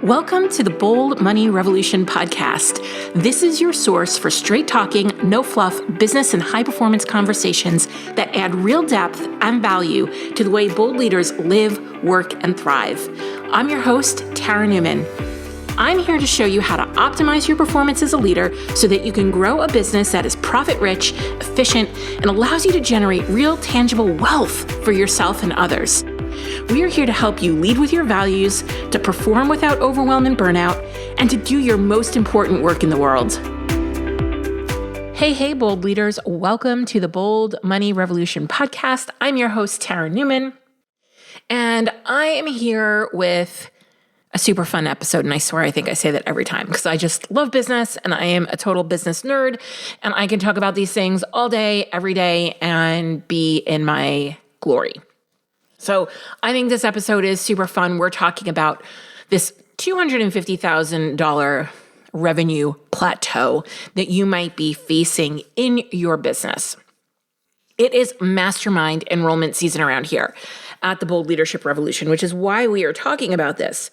Welcome to the Bold Money Revolution podcast. This is your source for straight talking, no fluff, business and high performance conversations that add real depth and value to the way bold leaders live, work, and thrive. I'm your host, Tara Newman. I'm here to show you how to optimize your performance as a leader so that you can grow a business that is profit-rich, efficient, and allows you to generate real, tangible wealth for yourself and others. We are here to help you lead with your values, to perform without overwhelm and burnout, and to do your most important work in the world. Hey, bold leaders. Welcome to the Bold Money Revolution podcast. I'm your host, Tara Newman, and I am here with a super fun episode. And I swear, I think I say that every time because I just love business and I am a total business nerd and I can talk about these things all day, every day, and be in my glory. So I think this episode is super fun. We're talking about this $250,000 revenue plateau that you might be facing in your business. It is mastermind enrollment season around here at the Bold Leadership Revolution, which is why we are talking about this.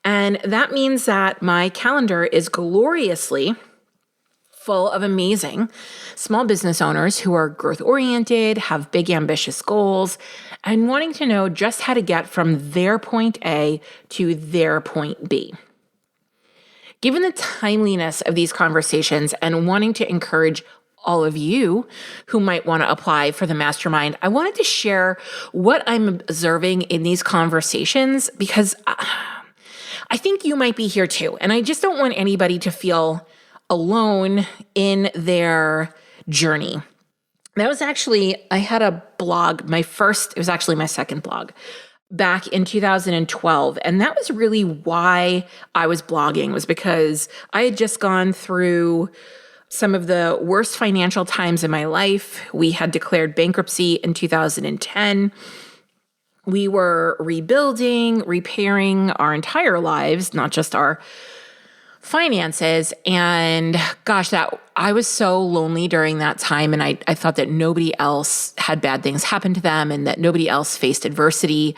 And that means that my calendar is gloriously full of amazing small business owners who are growth-oriented, have big ambitious goals, and wanting to know just how to get from their point A to their point B. Given the timeliness of these conversations and wanting to encourage all of you who might want to apply for the mastermind, I wanted to share what I'm observing in these conversations because I think you might be here too. And I just don't want anybody to feel alone in their journey. That was actually, I had a blog, it was actually my second blog back in 2012. And that was really why I was blogging, was because I had just gone through some of the worst financial times in my life. We had declared bankruptcy in 2010. We were rebuilding, repairing our entire lives, not just our finances. And gosh, I was so lonely during that time. And I thought that nobody else had bad things happen to them and that nobody else faced adversity.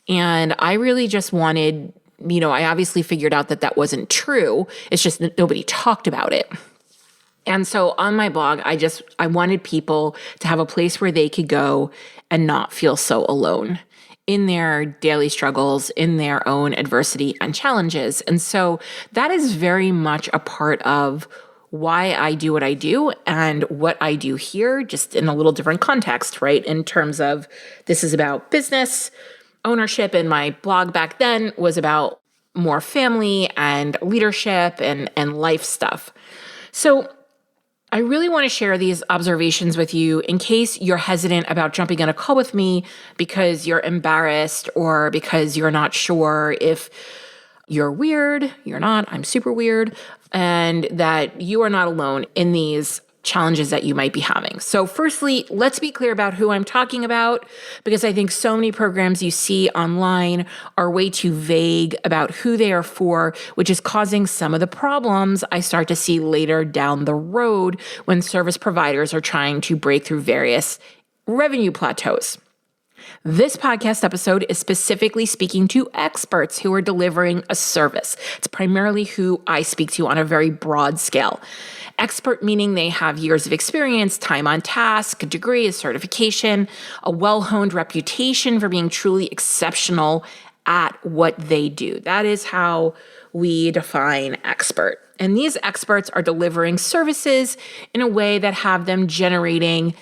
And I really just wanted, I obviously figured out that wasn't true. It's just that nobody talked about it. And so on my blog, I wanted people to have a place where they could go and not feel so alone in their daily struggles, in their own adversity and challenges. And so that is very much a part of why I do what I do and what I do here, just in a little different context, right? In terms of this is about business ownership, and my blog back then was about more family and leadership and life stuff. So I really want to share these observations with you in case you're hesitant about jumping on a call with me because you're embarrassed or because you're not sure if you're weird. You're not. I'm super weird. And that you are not alone in these challenges that you might be having. So firstly, let's be clear about who I'm talking about, because I think so many programs you see online are way too vague about who they are for, which is causing some of the problems I start to see later down the road when service providers are trying to break through various revenue plateaus. This podcast episode is specifically speaking to experts who are delivering a service. It's primarily who I speak to on a very broad scale. Expert meaning they have years of experience, time on task, a degree, a certification, a well-honed reputation for being truly exceptional at what they do. That is how we define expert. And these experts are delivering services in a way that have them generating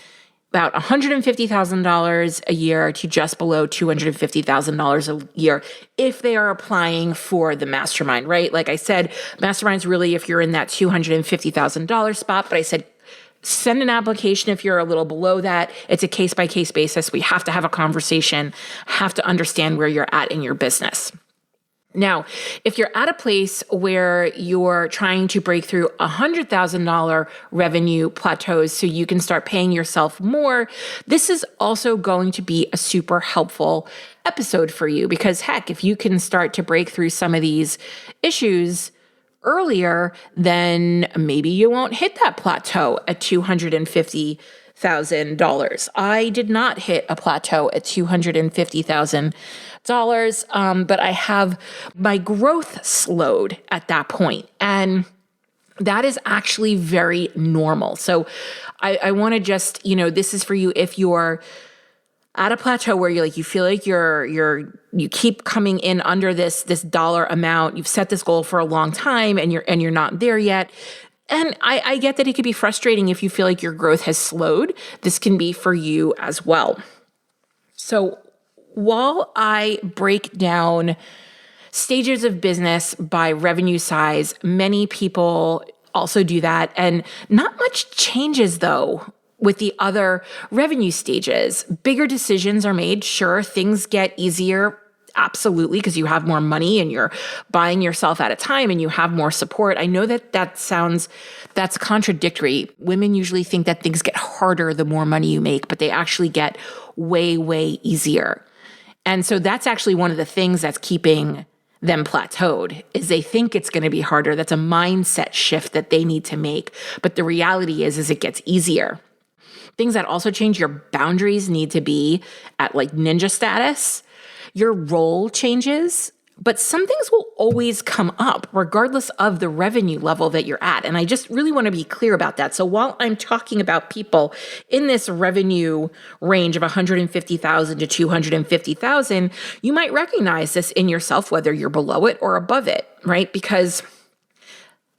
about $150,000 a year to just below $250,000 a year if they are applying for the mastermind, right? Like I said, mastermind's really if you're in that $250,000 spot, but I said send an application if you're a little below that. It's a case-by-case basis. We have to have a conversation, have to understand where you're at in your business. Now, if you're at a place where you're trying to break through $100,000 revenue plateaus so you can start paying yourself more, this is also going to be a super helpful episode for you because heck, if you can start to break through some of these issues earlier, then maybe you won't hit that plateau at $250,000 I did not hit a plateau at $250,000, but my growth slowed at that point. And that is actually very normal. So I want to just, this is for you if you're at a plateau where you feel like you keep coming in under this dollar amount. You've set this goal for a long time and you're not there yet. And I get that it could be frustrating if you feel like your growth has slowed. This can be for you as well. So while I break down stages of business by revenue size, many people also do that. And not much changes though with the other revenue stages. Bigger decisions are made. Sure, things get easier. Absolutely, because you have more money and you're buying yourself at a time and you have more support. I know that's contradictory. Women usually think that things get harder the more money you make, but they actually get way, way easier. And so that's actually one of the things that's keeping them plateaued, is they think it's going to be harder. That's a mindset shift that they need to make. But the reality is it gets easier. Things that also change, your boundaries need to be at ninja status. Your role changes, but some things will always come up regardless of the revenue level that you're at. And I just really want to be clear about that. So while I'm talking about people in this revenue range of 150,000 to 250,000, you might recognize this in yourself, whether you're below it or above it, right? Because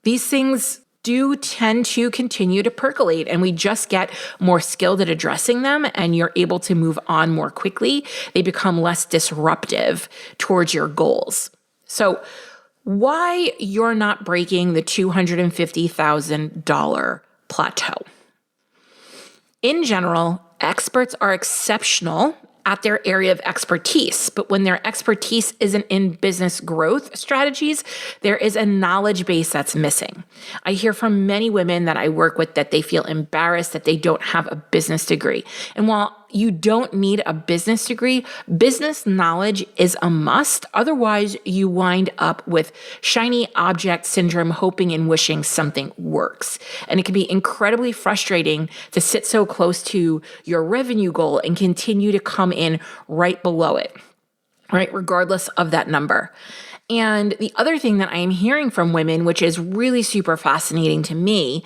these things do tend to continue to percolate, and we just get more skilled at addressing them, and you're able to move on more quickly. They become less disruptive towards your goals. So why you're not breaking the $250,000 plateau? In general, experts are exceptional at their area of expertise. But when their expertise isn't in business growth strategies, there is a knowledge base that's missing. I hear from many women that I work with that they feel embarrassed that they don't have a business degree. And while you don't need a business degree, business knowledge is a must. Otherwise, you wind up with shiny object syndrome, hoping and wishing something works. And it can be incredibly frustrating to sit so close to your revenue goal and continue to come in right below it, right? Regardless of that number. And the other thing that I am hearing from women, which is really super fascinating to me,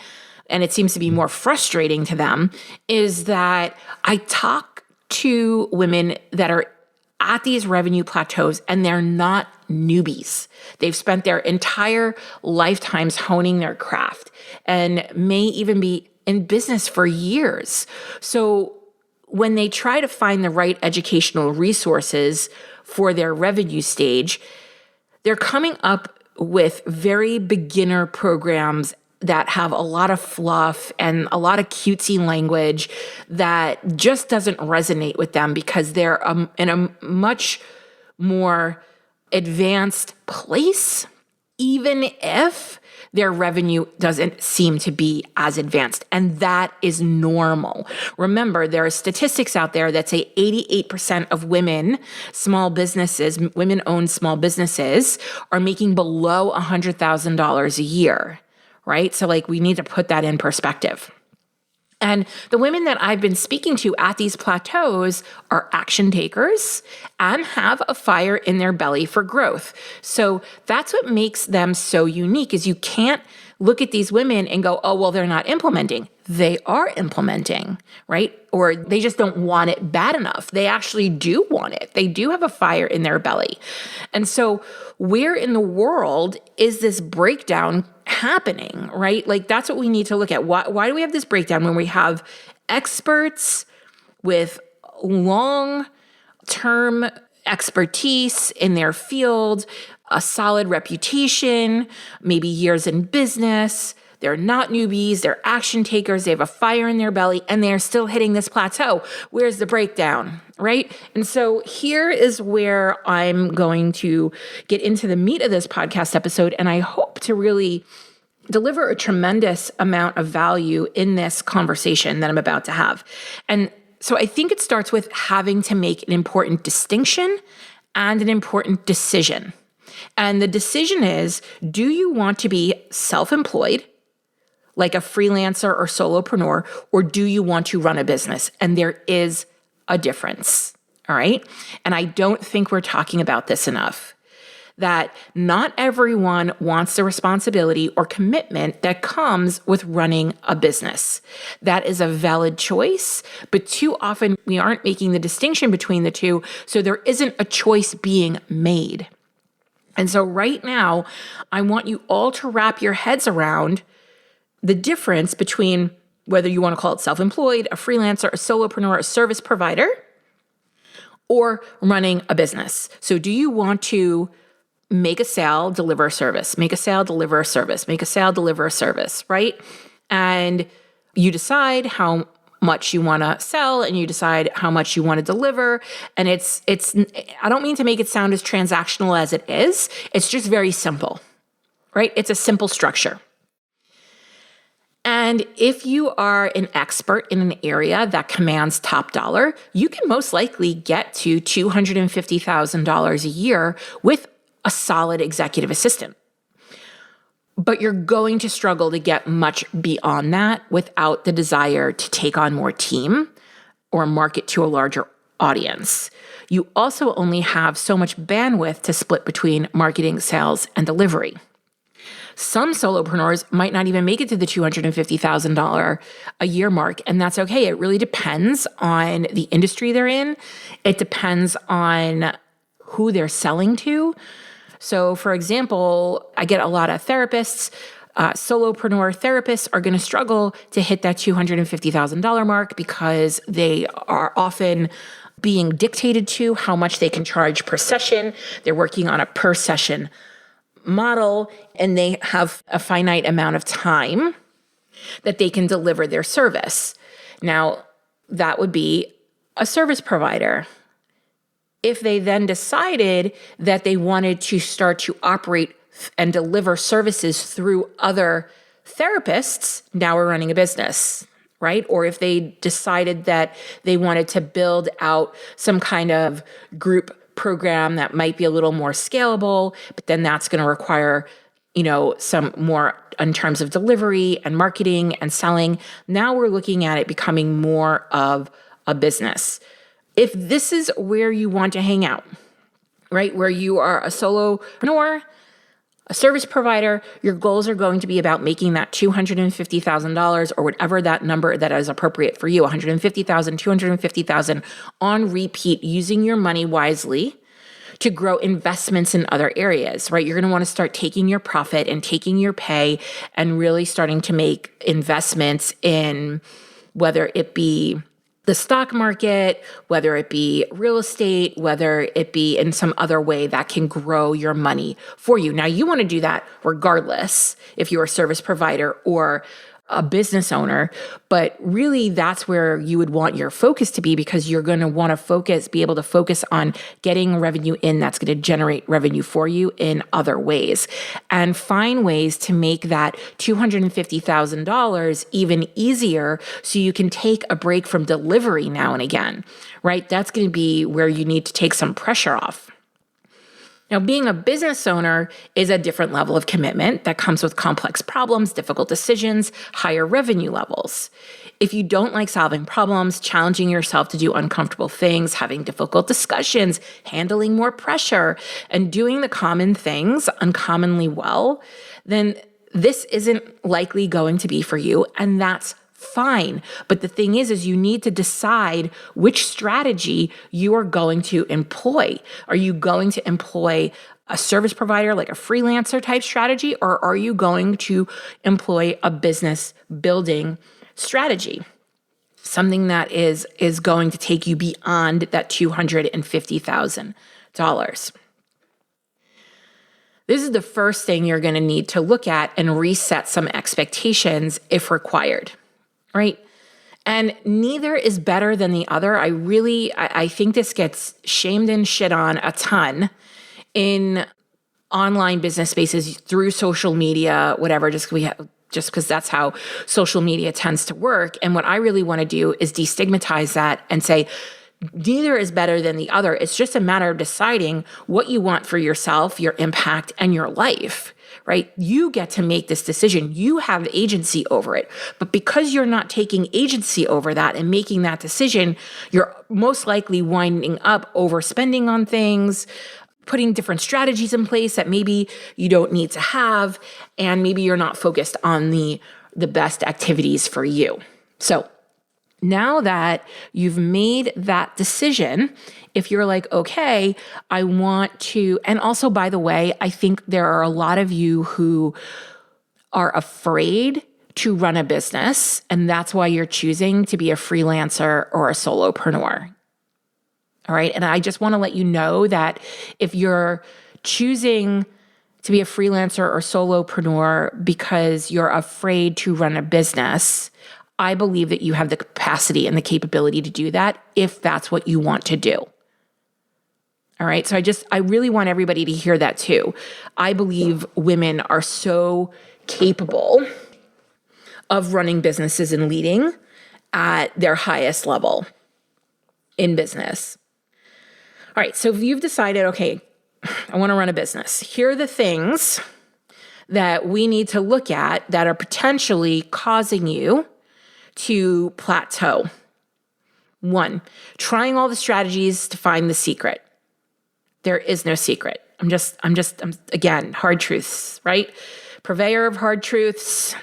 and it seems to be more frustrating to them, is that I talk to women that are at these revenue plateaus and they're not newbies. They've spent their entire lifetimes honing their craft and may even be in business for years. So when they try to find the right educational resources for their revenue stage, they're coming up with very beginner programs that have a lot of fluff and a lot of cutesy language that just doesn't resonate with them because they're in a much more advanced place, even if their revenue doesn't seem to be as advanced. And that is normal. Remember, there are statistics out there that say 88% of women-owned small businesses are making below $100,000 a year. Right? So we need to put that in perspective. And the women that I've been speaking to at these plateaus are action takers and have a fire in their belly for growth. So that's what makes them so unique, is you can't look at these women and go, oh, well, they're not implementing. They are implementing, right? Or they just don't want it bad enough. They actually do want it. They do have a fire in their belly. And so where in the world is this breakdown happening, right? That's what we need to look at. Why do we have this breakdown when we have experts with long-term expertise in their field, a solid reputation, maybe years in business? They're not newbies, they're action takers, they have a fire in their belly, and they're still hitting this plateau. Where's the breakdown, right? And so here is where I'm going to get into the meat of this podcast episode, and I hope to really deliver a tremendous amount of value in this conversation that I'm about to have. And so I think it starts with having to make an important distinction and an important decision. And the decision is, do you want to be self-employed, like a freelancer or solopreneur, or do you want to run a business? And there is a difference, all right? And I don't think we're talking about this enough, that not everyone wants the responsibility or commitment that comes with running a business. That is a valid choice, but too often we aren't making the distinction between the two, so there isn't a choice being made. And so right now, I want you all to wrap your heads around the difference between whether you want to call it self-employed, a freelancer, a solopreneur, a service provider, or running a business. So do you want to make a sale, deliver a service, make a sale, deliver a service, make a sale, deliver a service, right? And you decide how much you want to sell and you decide how much you want to deliver. And it's I don't mean to make it sound as transactional as it is. It's just very simple, right? It's a simple structure. And if you are an expert in an area that commands top dollar, you can most likely get to $250,000 a year with a solid executive assistant. But you're going to struggle to get much beyond that without the desire to take on more team or market to a larger audience. You also only have so much bandwidth to split between marketing, sales, and delivery. Some solopreneurs might not even make it to the $250,000 a year mark, and that's okay. It really depends on the industry they're in. It depends on who they're selling to. So, for example, I get a lot of therapists, solopreneur therapists are going to struggle to hit that $250,000 mark because they are often being dictated to how much they can charge per session. They're working on a per session model, and they have a finite amount of time that they can deliver their service. Now, that would be a service provider. If they then decided that they wanted to start to operate and deliver services through other therapists, now we're running a business, right? Or if they decided that they wanted to build out some kind of group program that might be a little more scalable, but then that's going to require, some more in terms of delivery and marketing and selling. Now we're looking at it becoming more of a business. If this is where you want to hang out, right, where you are a solopreneur, a service provider, your goals are going to be about making that $250,000 or whatever that number that is appropriate for you, $150,000, $250,000 on repeat, using your money wisely to grow investments in other areas, right? You're going to want to start taking your profit and taking your pay and really starting to make investments in whether it be the stock market, whether it be real estate, whether it be in some other way that can grow your money for you. Now, you want to do that regardless if you're a service provider or a business owner, but really that's where you would want your focus to be, because you're going to want to be able to focus on getting revenue in that's going to generate revenue for you in other ways, and find ways to make that $250,000 even easier so you can take a break from delivery now and again, right? That's going to be where you need to take some pressure off. Now, being a business owner is a different level of commitment that comes with complex problems, difficult decisions, higher revenue levels. If you don't like solving problems, challenging yourself to do uncomfortable things, having difficult discussions, handling more pressure, and doing the common things uncommonly well, then this isn't likely going to be for you, and that's fine. But the thing is you need to decide which strategy you are going to employ. Are you going to employ a service provider, like a freelancer type strategy, or are you going to employ a business building strategy? Something that is going to take you beyond that $250,000. This is the first thing you're going to need to look at and reset some expectations if required. Right? And neither is better than the other. I think this gets shamed and shit on a ton in online business spaces through social media, whatever, just because that's how social media tends to work. And what I really want to do is destigmatize that and say, Neither is better than the other. It's just a matter of deciding what you want for yourself, your impact, and your life, right? You get to make this decision. You have agency over it. But because you're not taking agency over that and making that decision, you're most likely winding up overspending on things, putting different strategies in place that maybe you don't need to have, and maybe you're not focused on the best activities for you. So now that you've made that decision, if you're like, okay, I want to, and also, by the way, I think there are a lot of you who are afraid to run a business, and that's why you're choosing to be a freelancer or a solopreneur. All right. And I just want to let you know that if you're choosing to be a freelancer or solopreneur because you're afraid to run a business, I believe that you have the capacity and the capability to do that if that's what you want to do. All right. So I really want everybody to hear that too. I believe women are so capable of running businesses and leading at their highest level in business. All right, so if you've decided, okay, I want to run a business, here are the things that we need to look at that are potentially causing you to plateau. 1, trying all the strategies to find the secret. There is no secret. I'm again, hard truths, right? Purveyor of hard truths.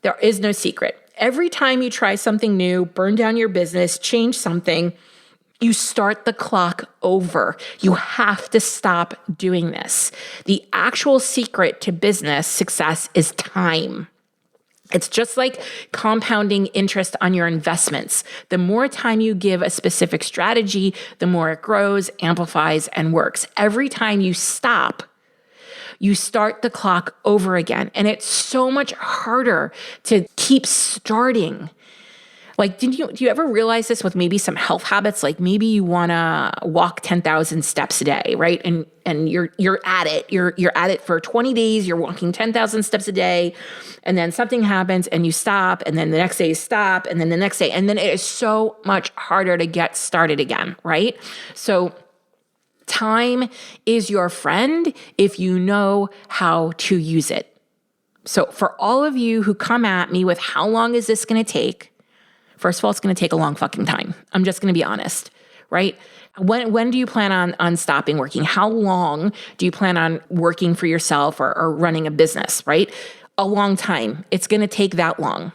There is no secret. Every time you try something new, burn down your business, change something, you start the clock over. You have to stop doing this. The actual secret to business success is time. It's just like compounding interest on your investments. The more time you give a specific strategy, the more it grows, amplifies, and works. Every time you stop, you start the clock over again. And it's so much harder to keep starting. Like, do you ever realize this with maybe some health habits? Like maybe you want to walk 10,000 steps a day, right? And you're at it. You're at it for 20 days. You're walking 10,000 steps a day, and then something happens and you stop, and then the next day you stop, and then the next day, and then it is so much harder to get started again, right? So time is your friend if you know how to use it. So for all of you who come at me with how long is this going to take? First of all, it's going to take a long fucking time. I'm just going to be honest, right? When do you plan on stopping working? How long do you plan on working for yourself or running a business, right? A long time. It's going to take that long.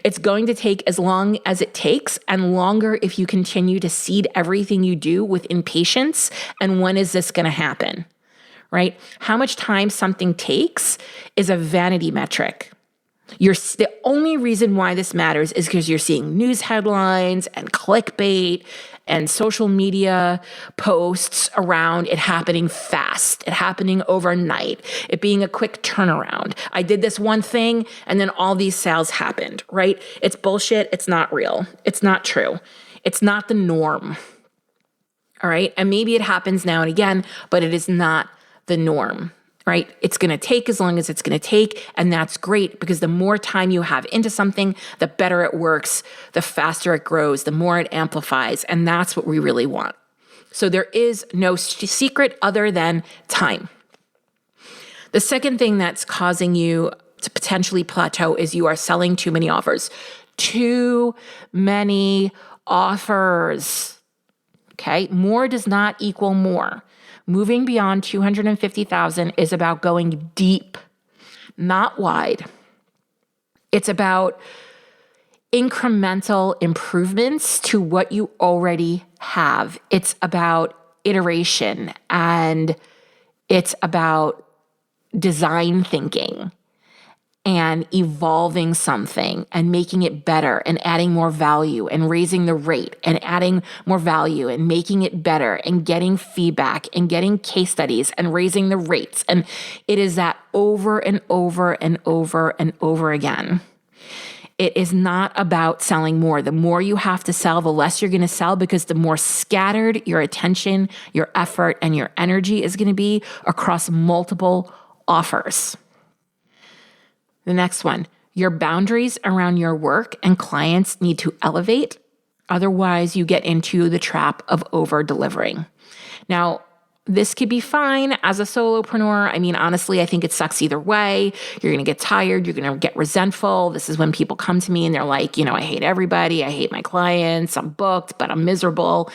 It's going to take as long as it takes, and longer if you continue to seed everything you do with impatience. And when is this going to happen, right? How much time something takes is a vanity metric. The only reason why this matters is because you're seeing news headlines and clickbait and social media posts around it happening fast, it happening overnight, it being a quick turnaround. I did this one thing and then all these sales happened, right? It's bullshit. It's not real. It's not true. It's not the norm. All right. And maybe it happens now and again, but it is not the norm. Right? It's going to take as long as it's going to take. And that's great because the more time you have into something, the better it works, the faster it grows, the more it amplifies. And that's what we really want. So there is no secret other than time. The second thing that's causing you to potentially plateau is you are selling too many offers. Too many offers. Okay? More does not equal more. Moving beyond 250,000 is about going deep, not wide. It's about incremental improvements to what you already have. It's about iteration, and it's about design thinking and evolving something and making it better and adding more value and raising the rate and adding more value and making it better and getting feedback and getting case studies and raising the rates. And it is that over and over and over and over again. It is not about selling more. The more you have to sell, the less you're going to sell, because the more scattered your attention, your effort, and your energy is going to be across multiple offers. The next one, your boundaries around your work and clients need to elevate. Otherwise, you get into the trap of over-delivering. Now, this could be fine as a solopreneur. I mean, honestly, I think it sucks either way. You're going to get tired. You're going to get resentful. This is when people come to me and they're like, I hate everybody. I hate my clients. I'm booked, but I'm miserable.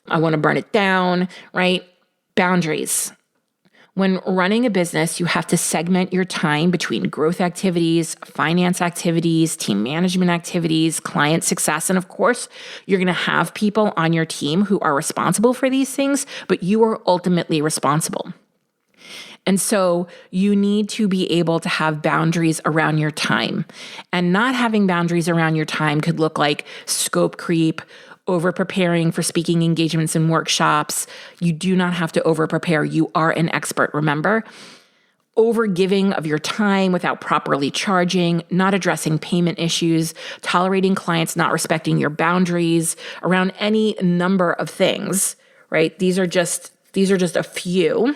I want to burn it down, right? Boundaries. When running a business, you have to segment your time between growth activities, finance activities, team management activities, client success. And of course, you're going to have people on your team who are responsible for these things, but you are ultimately responsible. And so you need to be able to have boundaries around your time. And not having boundaries around your time could look like scope creep, over preparing for speaking engagements and workshops. You do not have to over prepare. You are an expert, remember? Over giving of your time without properly charging, not addressing payment issues, tolerating clients not respecting your boundaries around any number of things, right? These are just a few.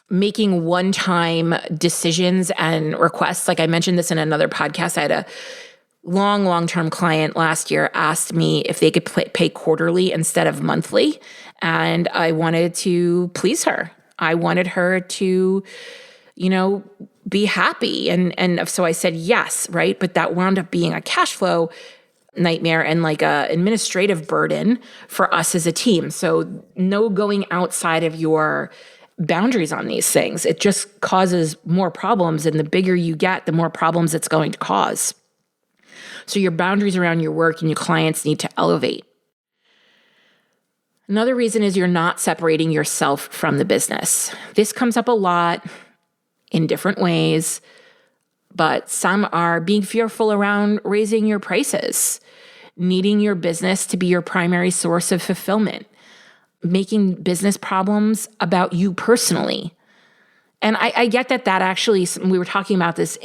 Making one-time decisions and requests. Like I mentioned this in another podcast. I had a long-term client last year asked me if they could pay quarterly instead of monthly. And I wanted to please her. I wanted her to, be happy. And so I said yes, right? But that wound up being a cash flow nightmare and like a administrative burden for us as a team. So no going outside of your boundaries on these things. It just causes more problems. And the bigger you get, the more problems it's going to cause. So your boundaries around your work and your clients need to elevate. Another reason is you're not separating yourself from the business. This comes up a lot in different ways, but some are being fearful around raising your prices, needing your business to be your primary source of fulfillment, making business problems about you personally. And I get that actually, we were talking about this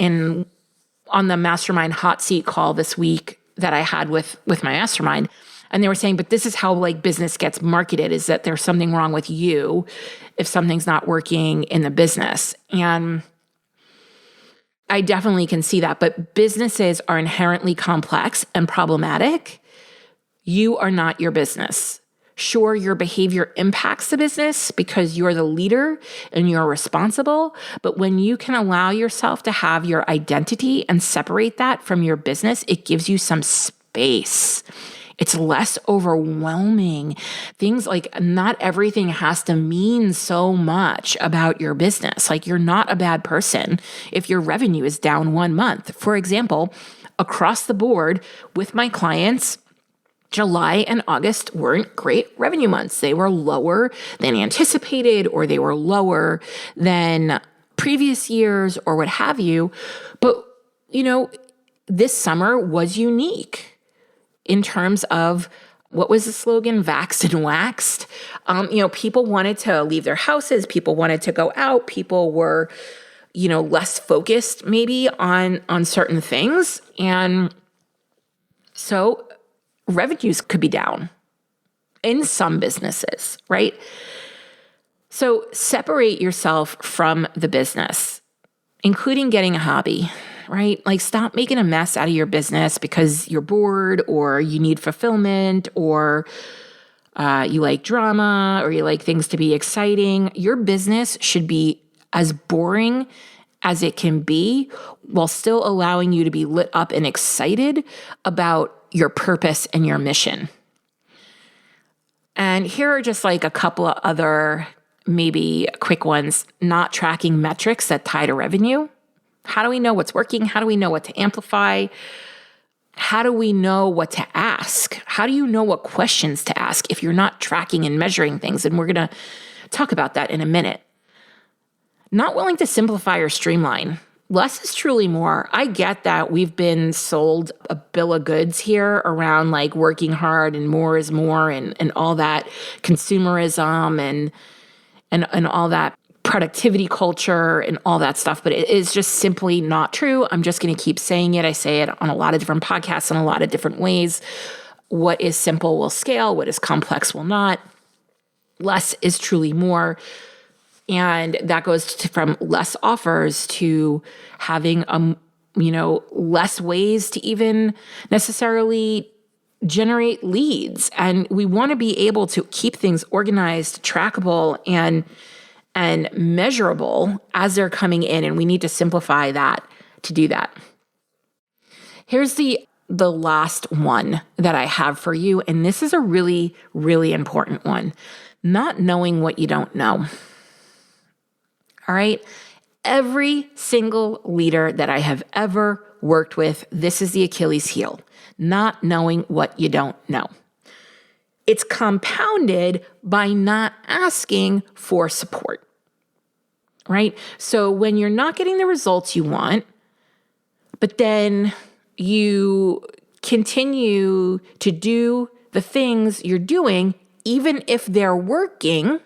on the mastermind hot seat call this week that I had with my mastermind. And they were saying, but this is how like business gets marketed, is that there's something wrong with you if something's not working in the business. And I definitely can see that. But businesses are inherently complex and problematic. You are not your business. Sure, your behavior impacts the business because you're the leader and you're responsible. But when you can allow yourself to have your identity and separate that from your business, it gives you some space. It's less overwhelming. Things like not everything has to mean so much about your business. Like you're not a bad person if your revenue is down 1 month. For example, across the board with my clients, July and August weren't great revenue months. They were lower than anticipated, or they were lower than previous years or what have you. But, this summer was unique in terms of what was the slogan? Vaxxed and waxed. People wanted to leave their houses. People wanted to go out. People were, less focused maybe on certain things. And so revenues could be down in some businesses, right? So separate yourself from the business, including getting a hobby, right? Like stop making a mess out of your business because you're bored or you need fulfillment or you like drama or you like things to be exciting. Your business should be as boring as it can be while still allowing you to be lit up and excited about your purpose and your mission. And here are just like a couple of other maybe quick ones. Not tracking metrics that tie to revenue. How do we know what's working? How do we know what to amplify? How do we know what to ask? How do you know what questions to ask if you're not tracking and measuring things? And we're going to talk about that in a minute. Not willing to simplify or streamline. Less is truly more. I get that we've been sold a bill of goods here around like working hard and more is more and all that consumerism and all that productivity culture and all that stuff. But it is just simply not true. I'm just going to keep saying it. I say it on a lot of different podcasts in a lot of different ways. What is simple will scale. What is complex will not. Less is truly more. And that goes from less offers to having less ways to even necessarily generate leads, and we want to be able to keep things organized, trackable, and measurable as they're coming in, and we need to simplify that to do that. Here's the last one that I have for you, and this is a really, really important one. Not knowing what you don't know. All right? Every single leader that I have ever worked with, this is the Achilles heel. Not knowing what you don't know. It's compounded by not asking for support, right? So when you're not getting the results you want, but then you continue to do the things you're doing, even if they're working,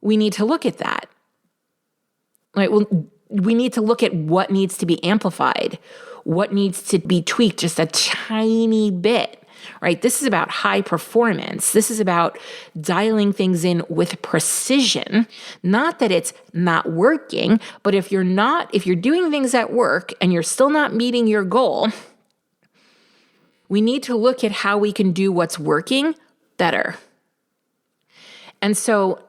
we need to look at that. Right? Well, we need to look at what needs to be amplified, what needs to be tweaked just a tiny bit, right? This is about high performance. This is about dialing things in with precision. Not that it's not working, but if you're doing things at work and you're still not meeting your goal, we need to look at how we can do what's working better. And so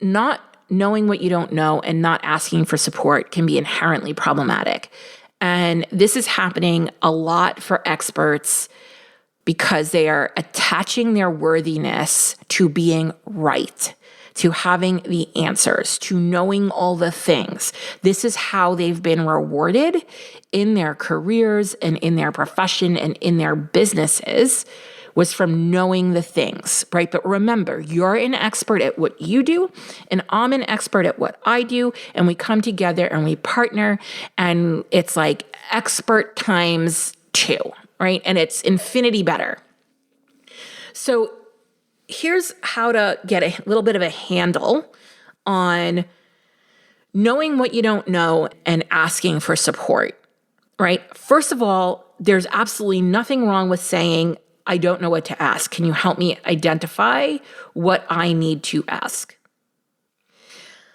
not knowing what you don't know and not asking for support can be inherently problematic. And this is happening a lot for experts because they are attaching their worthiness to being right, to having the answers, to knowing all the things. This is how they've been rewarded in their careers and in their profession and in their businesses, was from knowing the things, right? But remember, you're an expert at what you do, and I'm an expert at what I do, and we come together and we partner, and it's like expert times 2, right? And it's infinity better. So here's how to get a little bit of a handle on knowing what you don't know and asking for support, right? First of all, there's absolutely nothing wrong with saying, I don't know what to ask. Can you help me identify what I need to ask?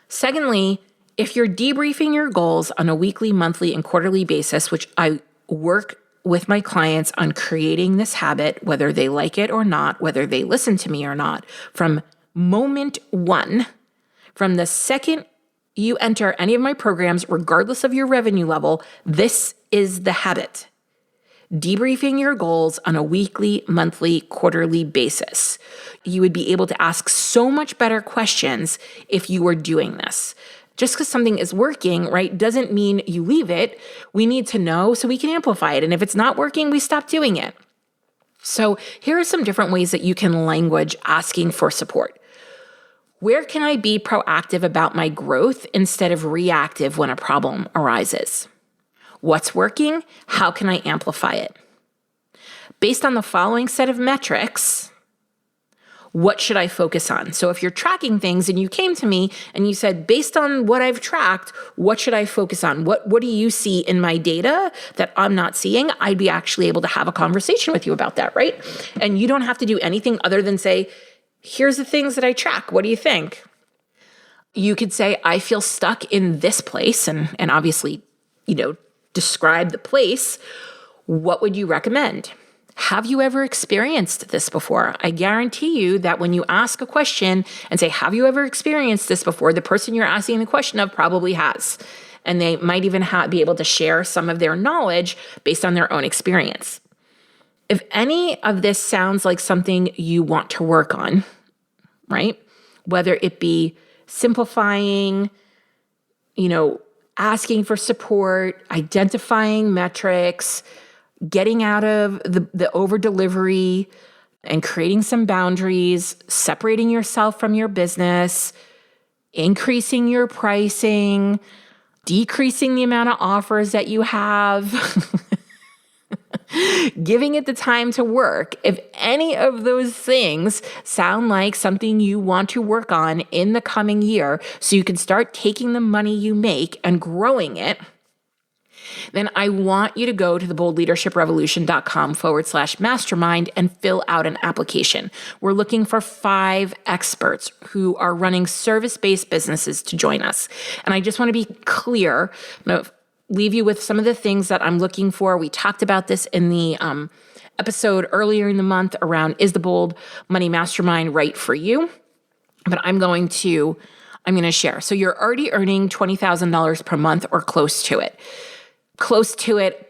Secondly, if you're debriefing your goals on a weekly, monthly, and quarterly basis, which I work with my clients on creating this habit, whether they like it or not, whether they listen to me or not, from moment 1, from the second you enter any of my programs, regardless of your revenue level, this is the habit. Debriefing your goals on a weekly, monthly, quarterly basis. You would be able to ask so much better questions if you were doing this. Just because something is working, right, doesn't mean you leave it. We need to know so we can amplify it. And if it's not working, we stop doing it. So here are some different ways that you can language asking for support. Where can I be proactive about my growth instead of reactive when a problem arises? What's working? How can I amplify it? Based on the following set of metrics, what should I focus on? So if you're tracking things and you came to me and you said, based on what I've tracked, what should I focus on? What do you see in my data that I'm not seeing? I'd be actually able to have a conversation with you about that, right? And you don't have to do anything other than say, here's the things that I track. What do you think? You could say, I feel stuck in this place, and obviously, describe the place. What would you recommend? Have you ever experienced this before? I guarantee you that when you ask a question and say, have you ever experienced this before? The person you're asking the question of probably has. And they might even be able to share some of their knowledge based on their own experience. If any of this sounds like something you want to work on, right? Whether it be simplifying, asking for support, identifying metrics, getting out of the over-delivery and creating some boundaries, separating yourself from your business, increasing your pricing, decreasing the amount of offers that you have, giving it the time to work. If any of those things sound like something you want to work on in the coming year so you can start taking the money you make and growing it, then I want you to go to theboldleadershiprevolution.com/mastermind and fill out an application. We're looking for 5 experts who are running service-based businesses to join us. And I just want to be clear, leave you with some of the things that I'm looking for. We talked about this in the episode earlier in the month around, is the Bold Money Mastermind right for you? But I'm going to share. So you're already earning $20,000 per month or close to it. Close to it.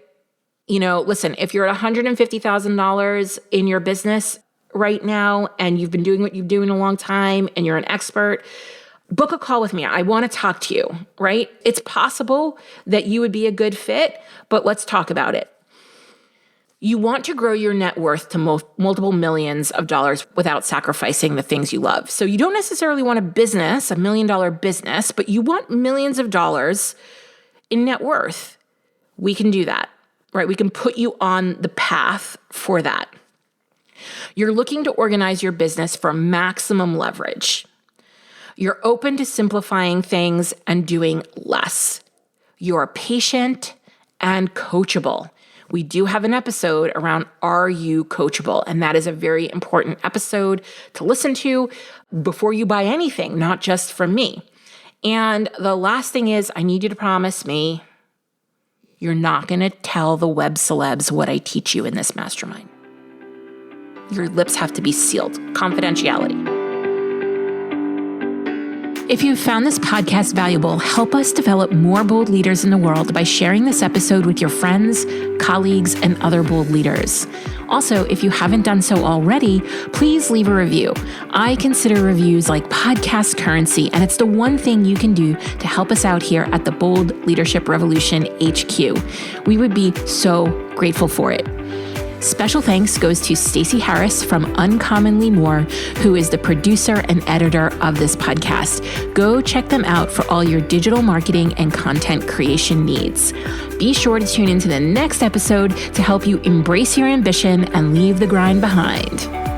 Listen, if you're at $150,000 in your business right now and you've been doing what you've been doing a long time and you're an expert, book a call with me. I want to talk to you, right? It's possible that you would be a good fit, but let's talk about it. You want to grow your net worth to multiple millions of dollars without sacrificing the things you love. So you don't necessarily want a $1 million business, but you want millions of dollars in net worth. We can do that, right? We can put you on the path for that. You're looking to organize your business for maximum leverage. You're open to simplifying things and doing less. You're patient and coachable. We do have an episode around, are you coachable? And that is a very important episode to listen to before you buy anything, not just from me. And the last thing is, I need you to promise me you're not going to tell the web celebs what I teach you in this mastermind. Your lips have to be sealed. Confidentiality. If you found this podcast valuable, help us develop more bold leaders in the world by sharing this episode with your friends, colleagues, and other bold leaders. Also, if you haven't done so already, please leave a review. I consider reviews like podcast currency, and it's the one thing you can do to help us out here at the Bold Leadership Revolution HQ. We would be so grateful for it. Special thanks goes to Stacey Harris from Uncommonly More, who is the producer and editor of this podcast. Go check them out for all your digital marketing and content creation needs. Be sure to tune into the next episode to help you embrace your ambition and leave the grind behind.